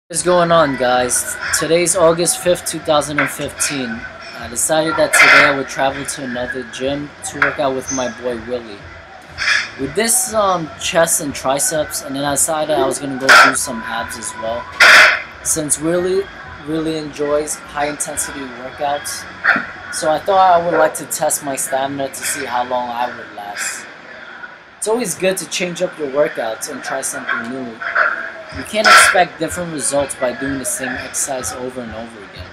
What's going on, guys? Today's August 5th, 2015. I decided that today I would travel to another gym to work out with my boy Willie. With this chest and triceps, and then I decided I was going to go do some abs as well. Since Willie really enjoys high intensity workouts, so I thought I would like to test my stamina to see how long I would last. It's always good to change up your workouts and try something new. You can't expect different results by doing the same exercise over and over again.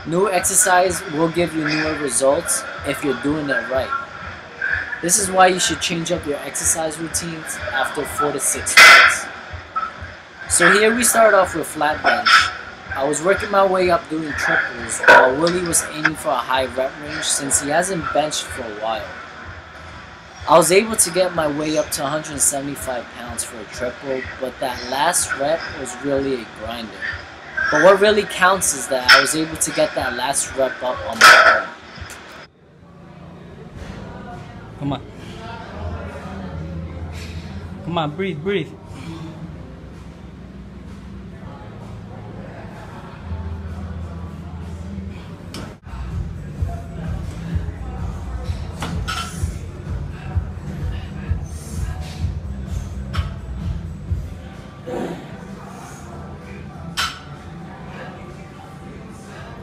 New exercise will give you newer results if you're doing it right. This is why you should change up your exercise routines after 4 to 6 weeks. So here we start off with flat bench. I was working my way up doing triples while Willie was aiming for a high rep range since he hasn't benched for a while. I was able to get my way up to 175 pounds for a triple, but that last rep was really a grinder. But what really counts is that I was able to get that last rep up on my own. Come on. Come on, breathe, breathe.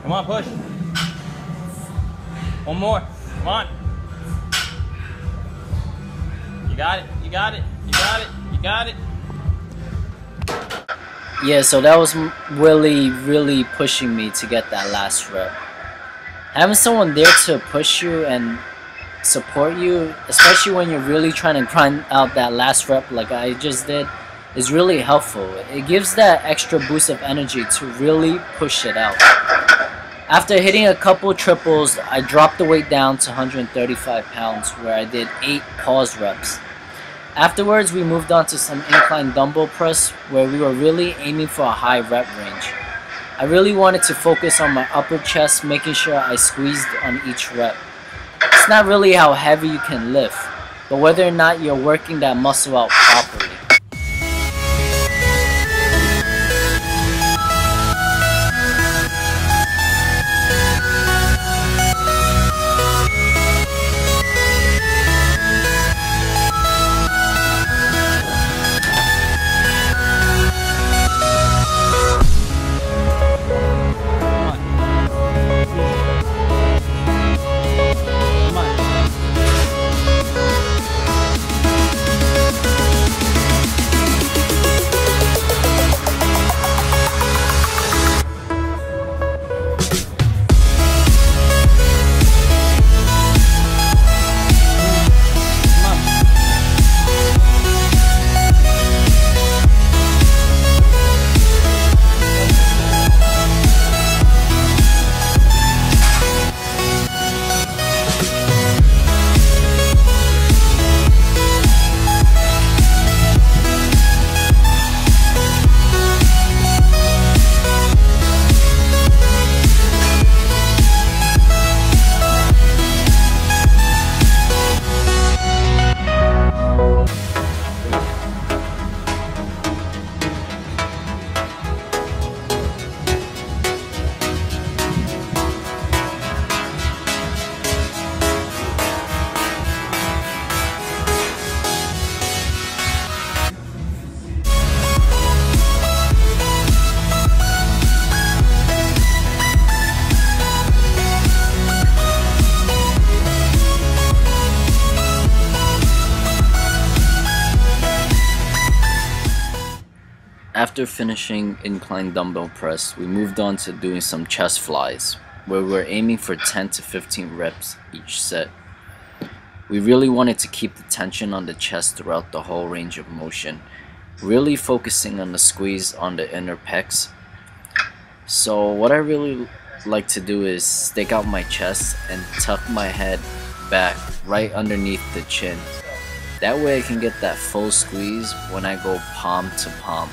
Come on, push. One more. Come on. You got it. You got it. You got it. You got it. Yeah, so that was Willie really pushing me to get that last rep. Having someone there to push you and support you, especially when you're really trying to grind out that last rep like I just did, is really helpful. It gives that extra boost of energy to really push it out. After hitting a couple triples, I dropped the weight down to 135 pounds where I did 8 pause reps. Afterwards, we moved on to some incline dumbbell press where we were really aiming for a high rep range. I really wanted to focus on my upper chest, making sure I squeezed on each rep. It's not really how heavy you can lift, but whether or not you're working that muscle out properly. After finishing incline dumbbell press, we moved on to doing some chest flies, where we were aiming for 10 to 15 reps each set. We really wanted to keep the tension on the chest throughout the whole range of motion, really focusing on the squeeze on the inner pecs. So what I really like to do is stick out my chest and tuck my head back right underneath the chin. That way I can get that full squeeze when I go palm to palm.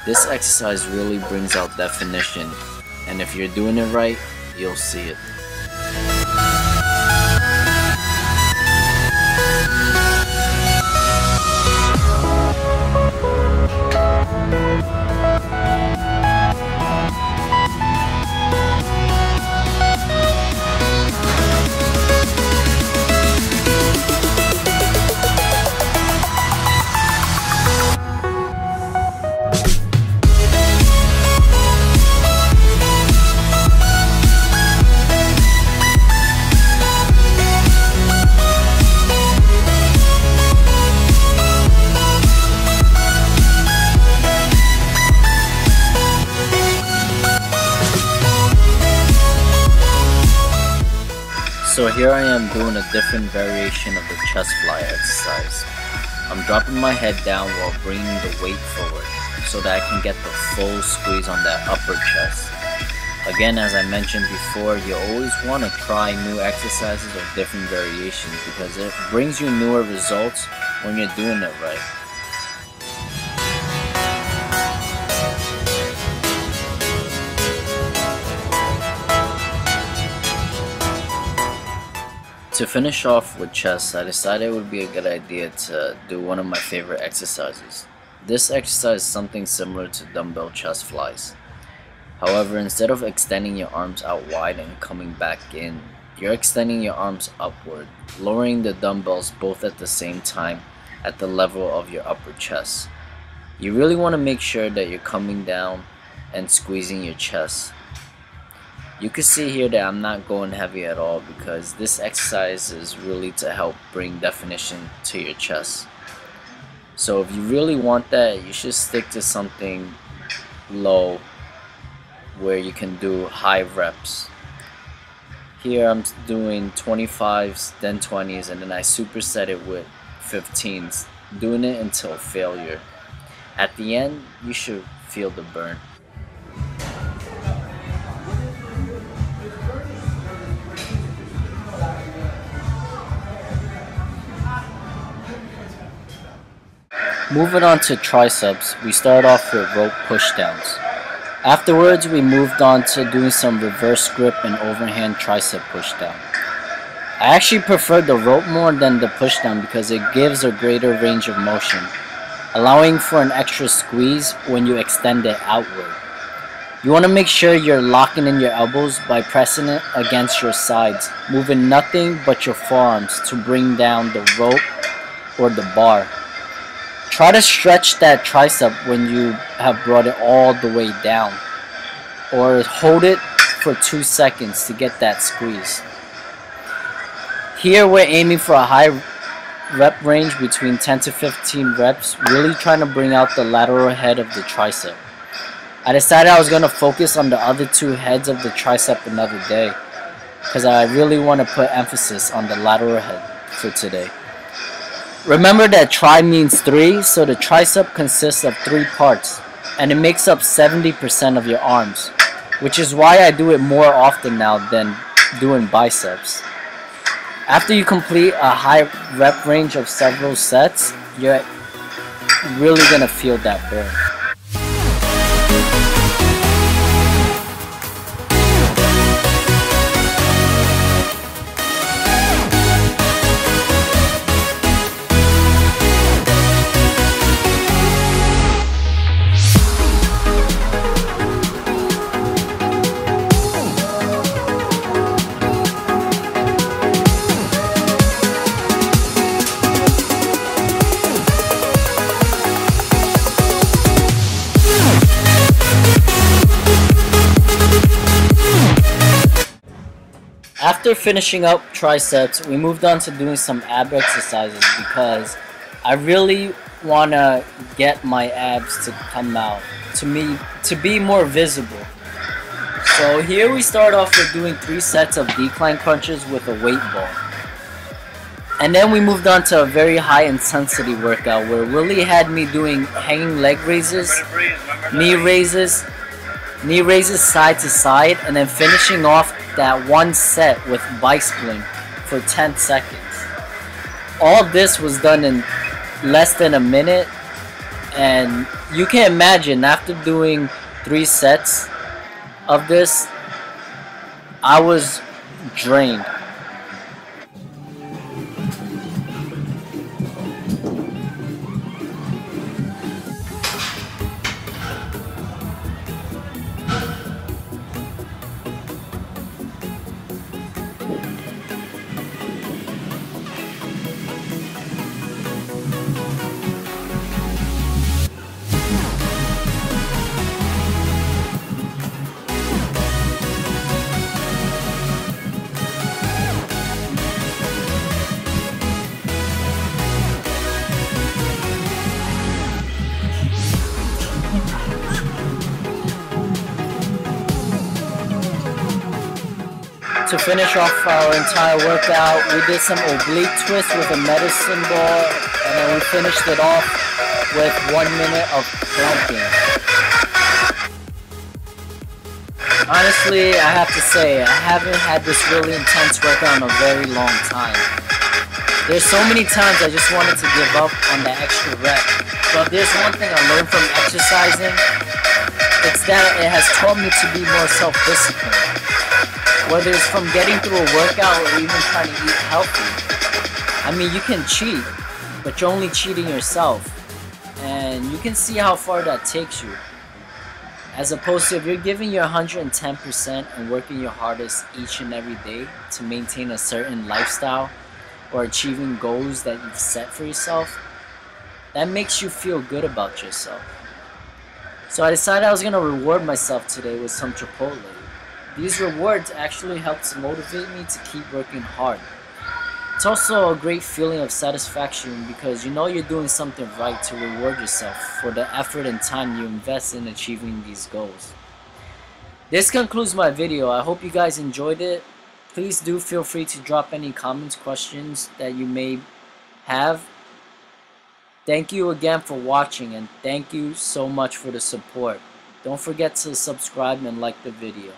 This exercise really brings out definition, and if you're doing it right, you'll see it. So here I am doing a different variation of the chest fly exercise. I'm dropping my head down while bringing the weight forward so that I can get the full squeeze on that upper chest. Again, as I mentioned before, you always want to try new exercises or different variations because it brings you newer results when you're doing it right. To finish off with chest, I decided it would be a good idea to do one of my favorite exercises. This exercise is something similar to dumbbell chest flies. However, instead of extending your arms out wide and coming back in, you're extending your arms upward, lowering the dumbbells both at the same time at the level of your upper chest. You really want to make sure that you're coming down and squeezing your chest. You can see here that I'm not going heavy at all because this exercise is really to help bring definition to your chest. So if you really want that, you should stick to something low where you can do high reps. Here I'm doing 25s, then 20s, and then I superset it with 15s, doing it until failure. At the end, you should feel the burn. Moving on to triceps, we start off with rope pushdowns. Afterwards, we moved on to doing some reverse grip and overhand tricep pushdown. I actually prefer the rope more than the pushdown because it gives a greater range of motion, allowing for an extra squeeze when you extend it outward. You want to make sure you're locking in your elbows by pressing it against your sides, moving nothing but your forearms to bring down the rope or the bar. Try to stretch that tricep when you have brought it all the way down, or hold it for 2 seconds to get that squeeze. Here we're aiming for a high rep range between 10 to 15 reps, really trying to bring out the lateral head of the tricep. I decided I was going to focus on the other two heads of the tricep another day because I really want to put emphasis on the lateral head for today. Remember that tri means 3, so the tricep consists of 3 parts, and it makes up 70% of your arms, which is why I do it more often now than doing biceps. After you complete a high rep range of several sets, you're really going to feel that burn. After finishing up triceps, we moved on to doing some ab exercises because I really want to get my abs to come out, to be more visible. So here we start off with doing 3 sets of decline crunches with a weight ball. And then we moved on to a very high intensity workout where Willie had me doing hanging leg raises, knee raises side to side, and then finishing off that one set with bicycling for 10 seconds. All this was done in less than a minute, and you can imagine after doing 3 sets of this, I was drained. To finish off our entire workout, we did some oblique twists with a medicine ball, and then we finished it off with 1 minute of planking. Honestly, I have to say, I haven't had this really intense workout in a very long time. There's so many times I just wanted to give up on the extra rep, but there's one thing I learned from exercising, it's that it has taught me to be more self-disciplined. Whether it's from getting through a workout or even trying to eat healthy. I mean, you can cheat, but you're only cheating yourself. And you can see how far that takes you. As opposed to if you're giving your 110% and working your hardest each and every day to maintain a certain lifestyle or achieving goals that you've set for yourself, that makes you feel good about yourself. So I decided I was going to reward myself today with some Chipotle. These rewards actually help to motivate me to keep working hard. It's also a great feeling of satisfaction because you know you're doing something right to reward yourself for the effort and time you invest in achieving these goals. This concludes my video. I hope you guys enjoyed it. Please do feel free to drop any comments, questions that you may have. Thank you again for watching, and thank you so much for the support. Don't forget to subscribe and like the video.